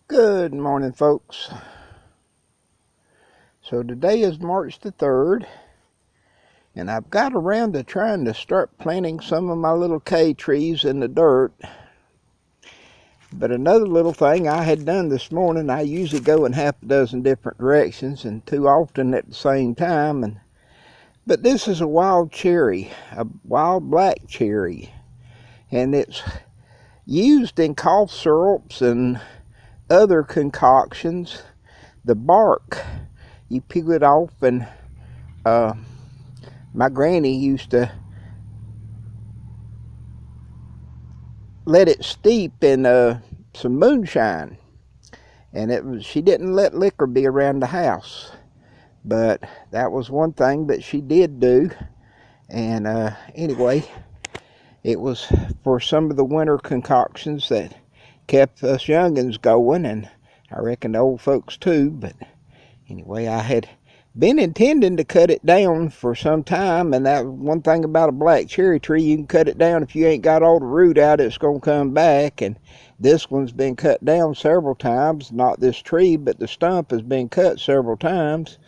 Good morning, folks. So today is March the 3rd, and I've got around to trying to start planting some of my little K trees in the dirt. But another little thing I had done this morning, I usually go in half a dozen different directions and too often at the same time. But this is a wild cherry, a wild black cherry, and it's used in cough syrups and other concoctions. The bark, you peel it off, and my granny used to let it steep in some moonshine, and she didn't let liquor be around the house, but that was one thing that she did do. And anyway, it was for some of the winter concoctions that kept us youngins going, and I reckon the old folks too. But anyway, I had been intending to cut it down for some time, and that one thing about a black cherry tree, you can cut it down. If you ain't got all the root out, it's going to come back. And this one's been cut down several times. Not this tree, but the stump has been cut several times.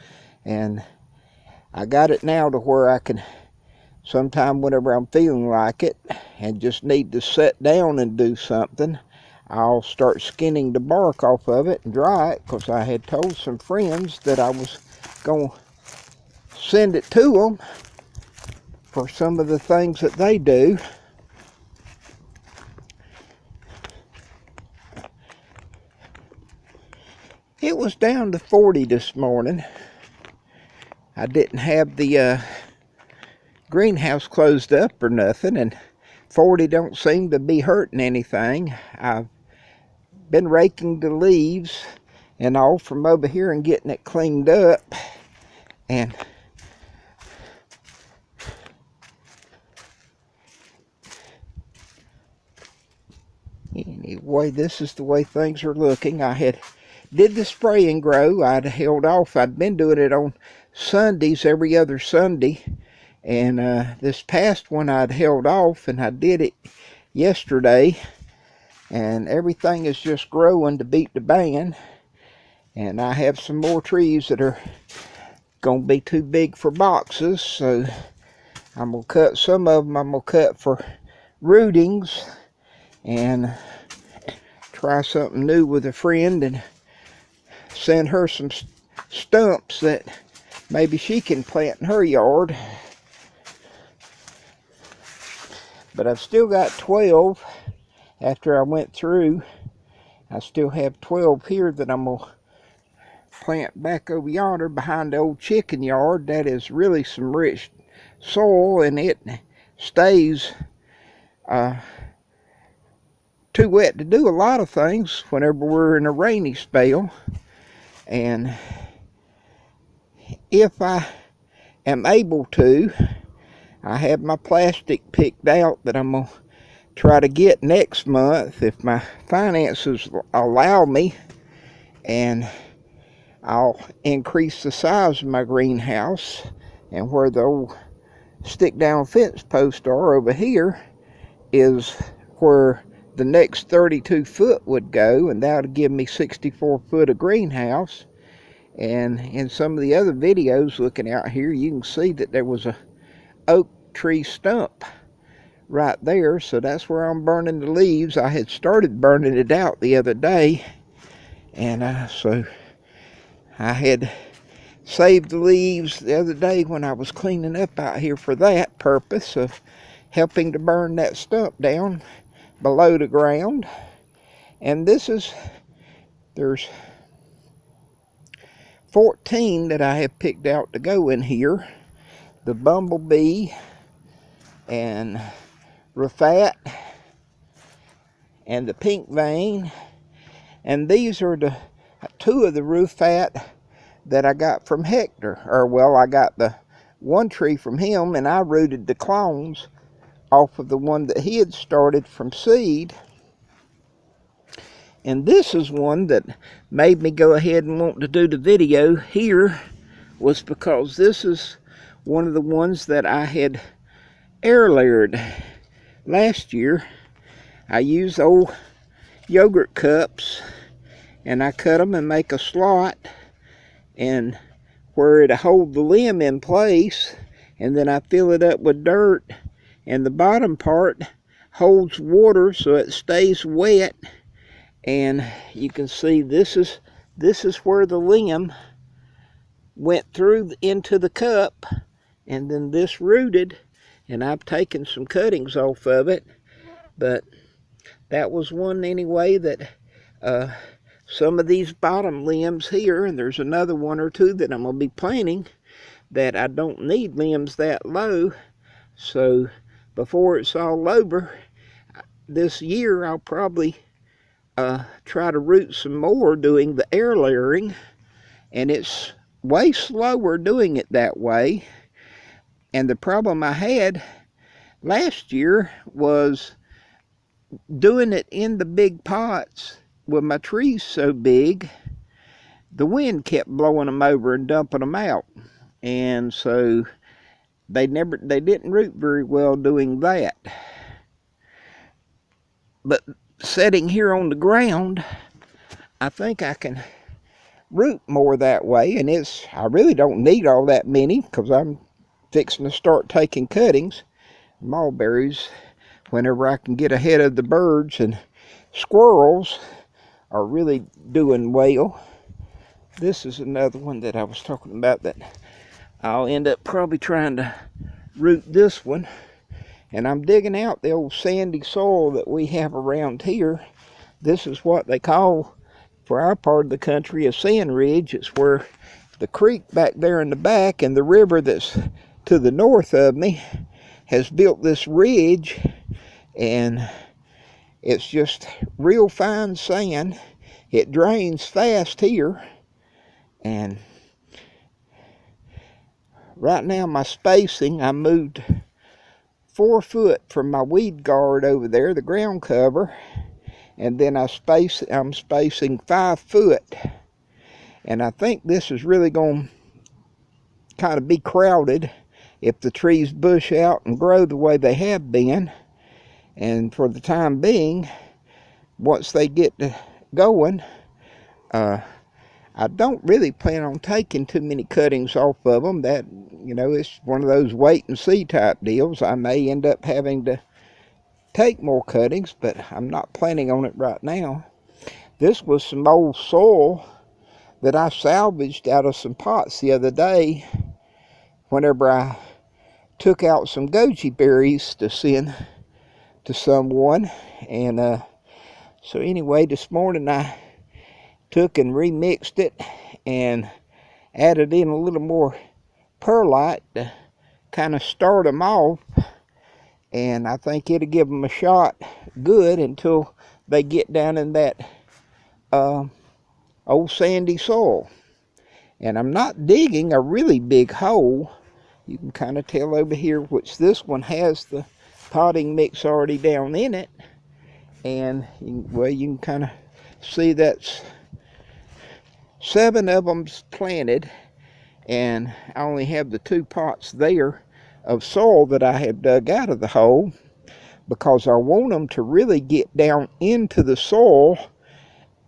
And I got it now to where I can, sometime whenever I'm feeling like it and just need to sit down and do something, I'll start skinning the bark off of it and dry it, because I had told some friends that I was going to send it to them for some of the things that they do. It was down to 40 this morning. I didn't have the greenhouse closed up or nothing, and 40 don't seem to be hurting anything. I've been raking the leaves and all from over here and getting it cleaned up. And anyway, this is the way things are looking. I did the spray and grow. I'd held off. I'd been doing it on Sundays, every other Sunday. And this past one I'd held off, and I did it yesterday. And everything is just growing to beat the band. And I have some more trees that are going to be too big for boxes. So I'm going to cut some of them. I'm going to cut for rootings and try something new with a friend and send her some stumps that maybe she can plant in her yard. But I've still got 12 after I went through. I still have 12 here that I'm going to plant back over yonder behind the old chicken yard. That is really some rich soil, and it stays too wet to do a lot of things whenever we're in a rainy spell. And if I am able to, I have my plastic picked out that I'm going to try to get next month if my finances allow me, and I'll increase the size of my greenhouse. And where the old stick down fence posts are over here is where the next 32 foot would go, and that would give me 64 foot of greenhouse. And in some of the other videos looking out here, you can see that there was a oak tree stump right there. So that's where I'm burning the leaves. I had started burning it out the other day, and so I had saved the leaves the other day when I was cleaning up out here for that purpose of helping to burn that stump down below the ground. And there's 14 that I have picked out to go in here. The bumblebee and Rafat and the pink vein. And these are the two of the Rafat that I got from Hector. Or, well, I got the one tree from him, and I rooted the clones off of the one that he had started from seed. And this is one that made me go ahead and want to do the video here, was because this is one of the ones that I had air layered last year. I used old yogurt cups and I cut them and make a slot, and where it'll hold the limb in place, and then I fill it up with dirt, and the bottom part holds water so it stays wet. And you can see this is where the limb went through into the cup, and then this rooted, and I've taken some cuttings off of it. But that was one anyway that some of these bottom limbs here, and there's another one or two that I'm going to be planting, that I don't need limbs that low. So before it's all over this year, I'll probably try to root some more doing the air layering, and it's way slower doing it that way. And the problem I had last year was doing it in the big pots with my trees so big, the wind kept blowing them over and dumping them out, and so they didn't root very well doing that. But sitting here on the ground, I think I can root more that way, and I really don't need all that many, because I'm fixing to start taking cuttings, mulberries, whenever I can get ahead of the birds, and squirrels are really doing well. This is another one that I was talking about that I'll end up probably trying to root this one. And I'm digging out the old sandy soil that we have around here. This is what they call, for our part of the country, a sand ridge. It's where the creek back there in the back and the river that's to the north of me has built this ridge, and it's just real fine sand. It drains fast here, and right now my spacing, I moved 4 foot from my weed guard over there, the ground cover, and then I'm spacing 5 foot. And I think this is really going to kind of be crowded if the trees bush out and grow the way they have been. And for the time being, once they get going, I don't really plan on taking too many cuttings off of them. That, it's one of those wait and see type deals. I may end up having to take more cuttings, but I'm not planning on it right now. This was some old soil that I salvaged out of some pots the other day whenever I took out some goji berries to send to someone. And so anyway, this morning I took and remixed it and added in a little more perlite to kind of start them off, and I think it'll give them a shot good until they get down in that old sandy soil. And I'm not digging a really big hole. You can kind of tell over here, which this one has the potting mix already down in it, and you can kind of see that's 7 of them's planted, and I only have the 2 pots there of soil that I have dug out of the hole, because I want them to really get down into the soil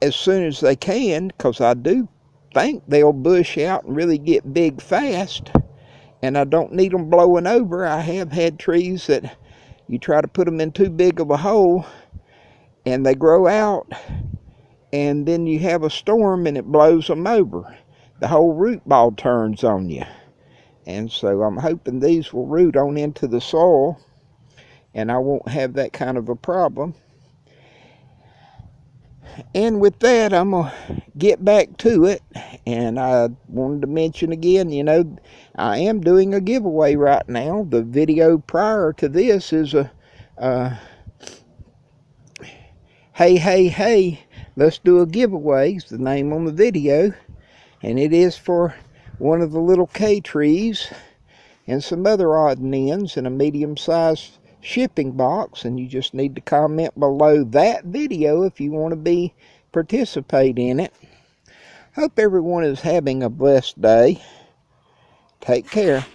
as soon as they can, because I do think they'll bush out and really get big fast, and I don't need them blowing over. I have had trees that you try to put them in too big of a hole and they grow out, and then you have a storm and it blows them over. The whole root ball turns on you. And so I'm hoping these will root on into the soil and I won't have that kind of a problem. And with that, I'm going to get back to it. And I wanted to mention again, I am doing a giveaway right now. The video prior to this is a hey, let's do a giveaway. It's the name on the video. And it is for one of the little K trees and some other odd and ends in a medium-sized shipping box, and you just need to comment below that video if you want to participate in it. Hope everyone is having a blessed day. Take care.